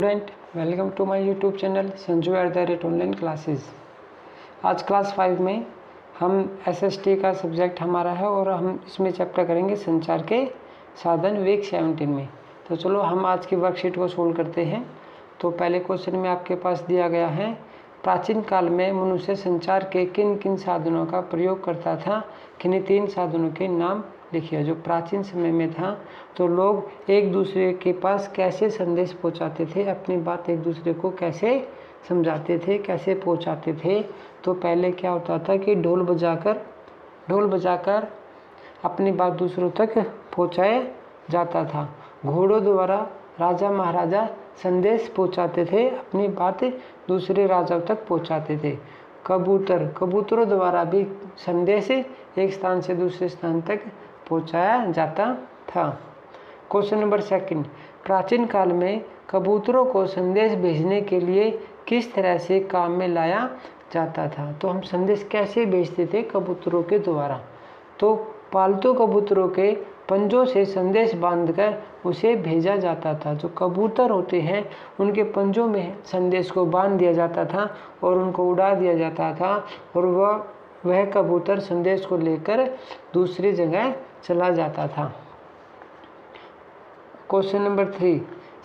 Student, welcome to my YouTube channel Sanju @online classes. आज class 5 में हम एसएसटी का सब्जेक्ट हमारा है और हम इसमें चैप्टर करेंगे संचार के साधन वीक 17 में। तो चलो हम आज की वर्कशीट को सोल्व करते हैं। तो पहले क्वेश्चन में आपके पास दिया गया है, प्राचीन काल में मनुष्य संचार के किन किन साधनों का प्रयोग करता था, किन्हीं 3 साधनों के नाम लिखिए। जो प्राचीन समय में था तो लोग एक दूसरे के पास कैसे संदेश पहुंचाते थे, अपनी बात एक दूसरे को कैसे समझाते थे, कैसे पहुंचाते थे। तो पहले क्या होता था कि ढोल बजाकर अपनी बात दूसरों तक पहुंचाया जाता था। घोड़ों द्वारा राजा महाराजा संदेश पहुंचाते थे, अपनी बात दूसरे राजाओं तक पहुंचाते थे। कबूतरों द्वारा भी संदेश एक स्थान से दूसरे स्थान तक पहुंचाया जाता था। क्वेश्चन नंबर 2, प्राचीन काल में कबूतरों को संदेश भेजने के लिए किस तरह से काम में लाया जाता था। तो हम संदेश कैसे भेजते थे? कबूतरों के द्वारा। तो पालतू कबूतरों के पंजों से संदेश बांधकर उसे भेजा जाता था। जो कबूतर होते हैं उनके पंजों में संदेश को बांध दिया जाता था और उनको उड़ा दिया जाता था और वह कबूतर संदेश को लेकर दूसरी जगह चला जाता था। क्वेश्चन नंबर 3,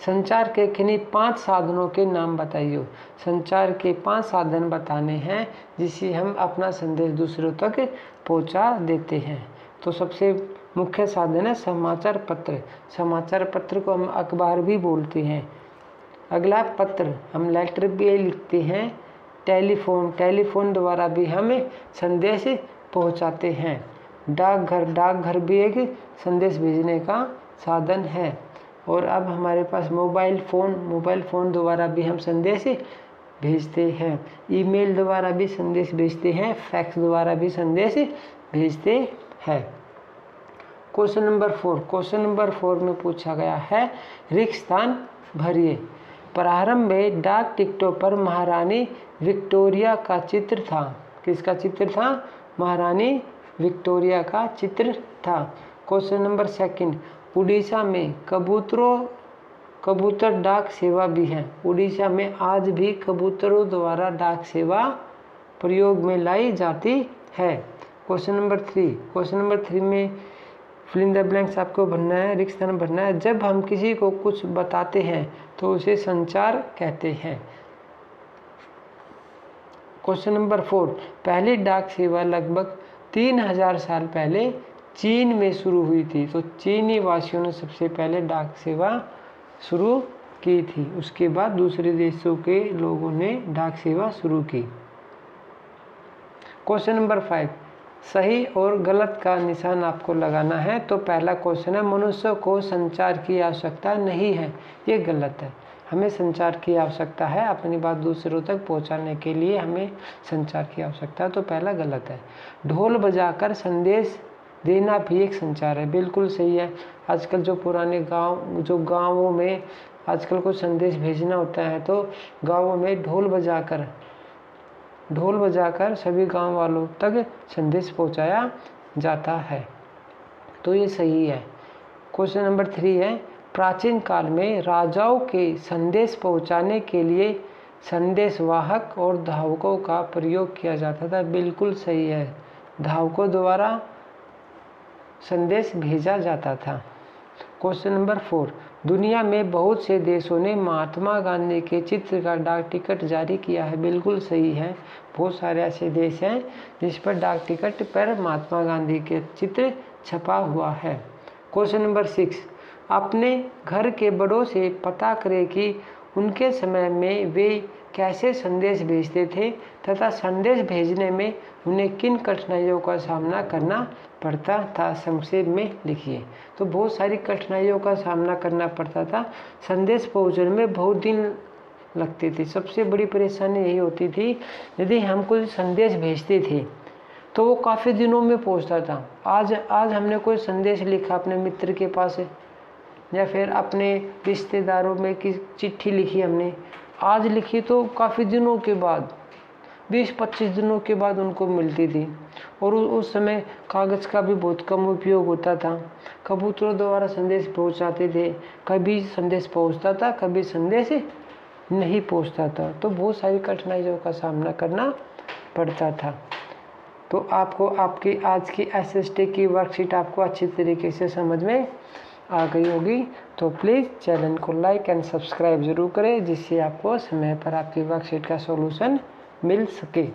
संचार के किन्हीं 5 साधनों के नाम बताइए। संचार के 5 साधन बताने हैं जिससे हम अपना संदेश दूसरों तक पहुंचा देते हैं। तो सबसे मुख्य साधन है समाचार पत्र। समाचार पत्र को हम अखबार भी बोलते हैं। अगला पत्र, हम लेटर भी लिखते हैं। टेलीफोन द्वारा भी हम संदेश पहुंचाते हैं। डाकघर भी एक संदेश भेजने का साधन है। और अब हमारे पास मोबाइल फ़ोन द्वारा भी हम संदेश भेजते हैं। ईमेल द्वारा भी संदेश भेजते हैं। फैक्स द्वारा भी संदेश भेजते हैं। क्वेश्चन नंबर 4 में पूछा गया है, रिक्त स्थान भरिए। प्रारंभ में डाक टिकटों पर महारानी विक्टोरिया का चित्र था। किसका चित्र था? महारानी विक्टोरिया का चित्र था। क्वेश्चन नंबर 2, उड़ीसा में कबूतर डाक सेवा भी है। उड़ीसा में आज भी कबूतरों द्वारा डाक सेवा प्रयोग में लाई जाती है। क्वेश्चन नंबर 3 में फिल इन द ब्लैंक्स आपको भरना है, रिक्त स्थान भरना है। जब हम किसी को कुछ बताते हैं तो उसे संचार कहते हैं। क्वेश्चन नंबर 4, पहली डाक सेवा लगभग 3000 साल पहले चीन में शुरू हुई थी। तो चीनी वासियों ने सबसे पहले डाक सेवा शुरू की थी। उसके बाद दूसरे देशों के लोगों ने डाक सेवा शुरू की। क्वेश्चन नंबर 5, सही और गलत का निशान आपको लगाना है। तो पहला क्वेश्चन है, मनुष्य को संचार की आवश्यकता नहीं है। ये गलत है। हमें संचार की आवश्यकता है। अपनी बात दूसरों तक पहुंचाने के लिए हमें संचार की आवश्यकता है। तो पहला गलत है। ढोल बजाकर संदेश देना भी एक संचार है। बिल्कुल सही है। आजकल जो पुराने गाँवों में आजकल को संदेश भेजना होता है तो गाँवों में ढोल बजाकर सभी गांव वालों तक संदेश पहुंचाया जाता है। तो ये सही है। क्वेश्चन नंबर 3 है, प्राचीन काल में राजाओं के संदेश पहुंचाने के लिए संदेशवाहक और धावकों का प्रयोग किया जाता था। बिल्कुल सही है। धावकों द्वारा संदेश भेजा जाता था। क्वेश्चन नंबर 4, दुनिया में बहुत से देशों ने महात्मा गांधी के चित्र का डाक टिकट जारी किया है। बिल्कुल सही है। बहुत सारे ऐसे देश हैं जिस पर डाक टिकट पर महात्मा गांधी के चित्र छपा हुआ है। क्वेश्चन नंबर 6, अपने घर के बड़ों से पता करें कि उनके समय में वे कैसे संदेश भेजते थे तथा संदेश भेजने में उन्हें किन कठिनाइयों का सामना करना पड़ता था। संक्षेप में लिखिए। तो बहुत सारी कठिनाइयों का सामना करना पड़ता था। संदेश पहुंचने में बहुत दिन लगते थे। सबसे बड़ी परेशानी यही होती थी, यदि हम कोई संदेश भेजते थे तो वो काफ़ी दिनों में पहुंचता था। आज हमने कोई संदेश लिखा अपने मित्र के पास या फिर अपने रिश्तेदारों में की चिट्ठी लिखी हमने, आज लिखी तो काफ़ी दिनों के बाद 20-25 दिनों के बाद उनको मिलती थी। और उस समय कागज़ का भी बहुत कम उपयोग होता था। कबूतरों द्वारा संदेश पहुंचाते थे। कभी संदेश पहुंचता था, कभी संदेश नहीं पहुंचता था, तो बहुत सारी कठिनाइयों का सामना करना पड़ता था। तो आपको आपकी आज की एसएसटी की वर्कशीट आपको अच्छी तरीके से समझ में आ गई होगी। तो प्लीज़ चैनल को लाइक एंड सब्सक्राइब ज़रूर करें, जिससे आपको समय पर आपकी वर्कशीट का सॉल्यूशन मिल सके।